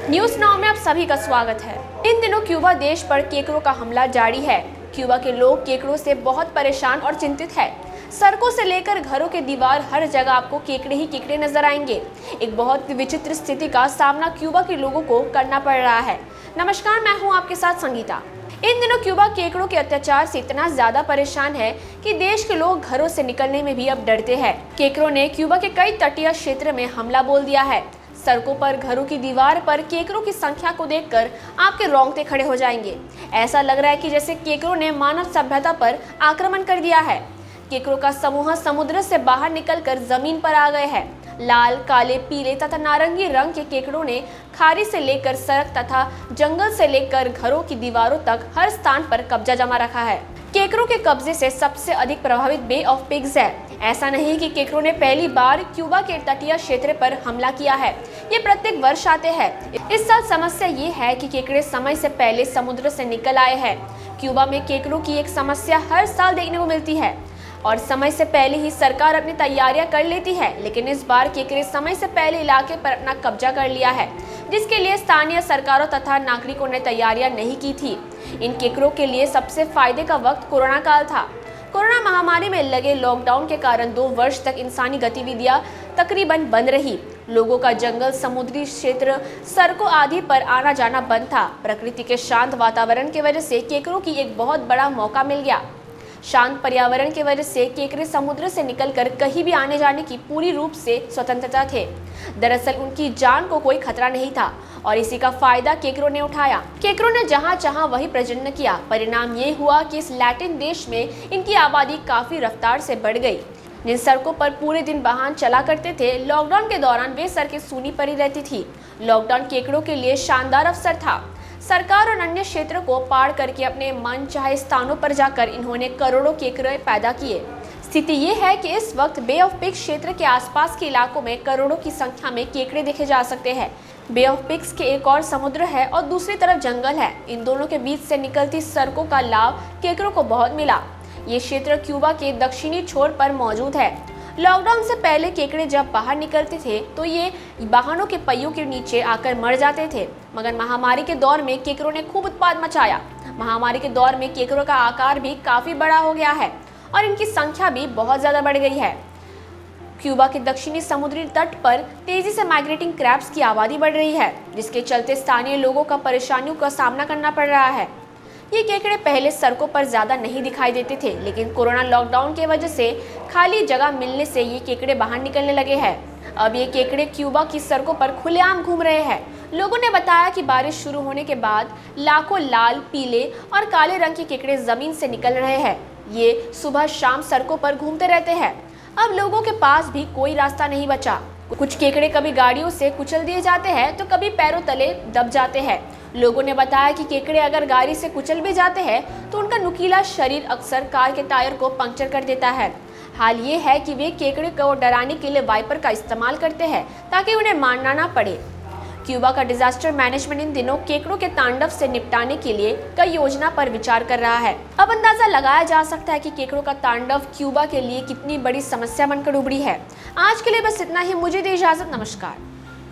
News now में आप सभी का स्वागत है। इन दिनों क्यूबा देश पर केकड़ों का हमला जारी है। क्यूबा के लोग केकड़ों से बहुत परेशान और चिंतित है। सड़कों से लेकर घरों के दीवार हर जगह आपको केकड़े ही केकड़े नजर आएंगे। एक बहुत विचित्र स्थिति का सामना क्यूबा के लोगों को करना पड़ रहा है। नमस्कार, मैं हूं आपके साथ संगीता। इन दिनों क्यूबा केकड़ों के अत्याचार से इतना ज्यादा परेशान है कि देश के लोग घरों से निकलने में भी अब डरते हैं। केकड़ों ने क्यूबा के कई तटीय क्षेत्र में हमला बोल दिया है। सड़कों पर, घरों की दीवार पर केकड़ों की संख्या को देखकर आपके रोंगटे खड़े हो जाएंगे। ऐसा लग रहा है कि जैसे केकड़ों ने मानव सभ्यता पर आक्रमण कर दिया है। केकड़ों का समूह समुद्र से बाहर निकलकर जमीन पर आ गए हैं। लाल, काले, पीले तथा नारंगी रंग के केकड़ों ने खाड़ी से लेकर सड़क तथा जंगल से लेकर घरों की दीवारों तक हर स्थान पर कब्जा जमा रखा है। केकड़ों के कब्जे से सबसे अधिक प्रभावित बे ऑफ पिग्स है। ऐसा नहीं कि केकड़ों ने पहली बार क्यूबा के तटीय क्षेत्र पर हमला किया है, ये प्रत्येक वर्ष आते हैं। इस साल समस्या ये है कि केकड़े समय से पहले समुद्र से निकल आए हैं। क्यूबा में केकड़ों की एक समस्या हर साल देखने को मिलती है और समय से पहले ही सरकार अपनी तैयारियां कर लेती है, लेकिन इस बार केकड़े समय से पहले इलाके पर अपना कब्जा कर लिया है, जिसके लिए स्थानीय सरकारों तथा नागरिकों ने तैयारियां नहीं की थी। इन केकड़ों के लिए सबसे फायदे का वक्त कोरोना काल था। कोरोना महामारी में लगे लॉकडाउन के कारण 2 वर्ष तक इंसानी गतिविधियां तकरीबन बंद रही। लोगों का जंगल, समुद्री क्षेत्र, सड़कों आदि पर आना जाना बंद था। प्रकृति के शांत वातावरण की वजह से केकड़ों की एक बहुत बड़ा मौका मिल गया। शांत पर्यावरण की वजह से केकड़े समुद्र से निकलकर कहीं भी आने जाने की पूरी रूप से स्वतंत्रता थे। दरअसल उनकी जान को कोई खतरा नहीं था और इसी का फायदा केकड़ों ने उठाया। केकड़ों ने जहां चाहा वहीं प्रजनन किया। परिणाम ये हुआ कि इस लैटिन देश में इनकी आबादी काफी रफ्तार से बढ़ गई। जिन सड़कों पर पूरे दिन वाहन चला करते थे, लॉकडाउन के दौरान वे सड़कें सूनी पड़ी रहती थी। लॉकडाउन केकड़ों के लिए शानदार अवसर था। सरकार और अन्य क्षेत्रों को पार करके अपने मन चाहे स्थानों पर जाकर इन्होंने करोड़ों केकड़े पैदा किए। स्थिति ये है कि इस वक्त बे ऑफ पिग्स क्षेत्र के आसपास के इलाकों में करोड़ों की संख्या में केकड़े देखे जा सकते हैं। बे ऑफ पिग्स के एक और समुद्र है और दूसरी तरफ जंगल है। इन दोनों के बीच से निकलती सड़कों का लाभ केकड़ों को बहुत मिला। ये क्षेत्र क्यूबा के दक्षिणी छोर पर मौजूद है। लॉकडाउन से पहले केकड़े जब बाहर निकलते थे तो ये वाहनों के पहियों के नीचे आकर मर जाते थे, मगर महामारी के दौर में केकड़ों ने खूब उत्पाद मचाया। महामारी के दौर में केकड़ों का आकार भी काफी बड़ा हो गया है और इनकी संख्या भी बहुत ज्यादा बढ़ गई है। क्यूबा के दक्षिणी समुद्री तट पर तेजी से माइग्रेटिंग क्रैब्स की आबादी बढ़ रही है, जिसके चलते स्थानीय लोगों का परेशानियों का सामना करना पड़ रहा है। ये केकड़े पहले सड़कों पर ज्यादा नहीं दिखाई देते थे, लेकिन कोरोना लॉकडाउन की वजह से खाली जगह मिलने से ये केकड़े बाहर निकलने लगे हैं। अब ये केकड़े क्यूबा की सड़कों पर खुलेआम घूम रहे हैं। लोगों ने बताया कि बारिश शुरू होने के बाद लाखों लाल, पीले और काले रंग के केकड़े जमीन से निकल रहे हैं। ये सुबह शाम सड़कों पर घूमते रहते हैं। अब लोगों के पास भी कोई रास्ता नहीं बचा। कुछ केकड़े कभी गाड़ियों से कुचल दिए जाते हैं तो कभी पैरों तले दब जाते हैं। लोगों ने बताया कि केकड़े अगर गाड़ी से कुचल भी जाते हैं तो उनका नुकीला शरीर अक्सर कार के टायर को पंक्चर कर देता है। हाल ये है कि वे केकड़े को डराने के लिए वाइपर का इस्तेमाल करते हैं ताकि उन्हें मारना ना पड़े। क्यूबा का डिजास्टर मैनेजमेंट इन दिनों केकड़ों के तांडव से निपटाने के लिए कई योजना पर विचार कर रहा है। अब अंदाजा लगाया जा सकता है कि केकड़ों का तांडव क्यूबा के लिए कितनी बड़ी समस्या बनकर उभरी है। आज के लिए बस इतना ही। मुझे दे इजाजत। नमस्कार।